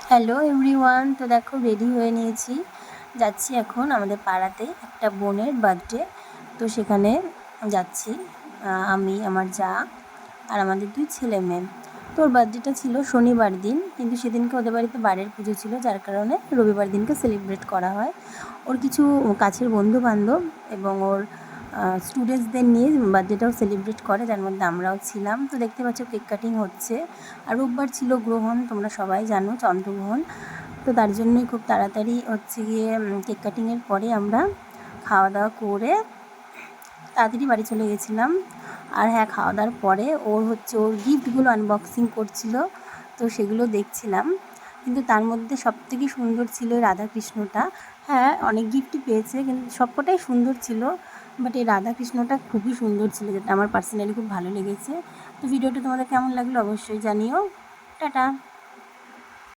Hello everyone, তো দেখো ready হয়ে নিয়েছি, যাচ্ছি এখন আমাদের পাড়াতে একটা বোনের বার্থডে। তো সেখানে যাচ্ছি আমি, আমার যা আর আমাদের 2 ছেলে মেয়ে। তো ওর বার্থডেটা ছিল শনিবার দিন, কিন্তু সেদিনকে ওদের বাড়িতে বারের পুজো ছিল, যার কারণে রবিবার দিনকে সেলিব্রেট করা হয়। ওর কিছু কাছের বন্ধুবান্ধব এবং ওর স্টুডেন্টসদের নিয়ে বার্থডেটাও সেলিব্রেট করে, যার মধ্যে আমরাও ছিলাম। তো দেখতে পাচ্ছ কেক কাটিং হচ্ছে। আর রোববার ছিল গ্রহণ, তোমরা সবাই জানো, চন্দ্রগ্রহণ। তো তার জন্যই খুব তাড়াতাড়ি হচ্ছে গিয়ে কেক কাটিংয়ের পরে আমরা খাওয়া দাওয়া করে তাড়াতাড়ি বাড়ি চলে গেছিলাম। আর হ্যাঁ, খাওয়া দাওয়ার পরে ওর গিফটগুলো আনবক্সিং করছিল, তো সেগুলো দেখছিলাম। কিন্তু তার মধ্যে সবথেকে সুন্দর ছিল রাধাকৃষ্ণটা। হ্যাঁ, অনেক গিফটই পেয়েছে, কিন্তু সবকটাই সুন্দর ছিল, বাট এই রাধাকৃষ্ণটা খুবই সুন্দর ছিল, যেটা আমার পার্সোনালি খুব ভালো লেগেছে। তো ভিডিওটা তোমাদের কেমন লাগলো অবশ্যই জানিও। টাটা।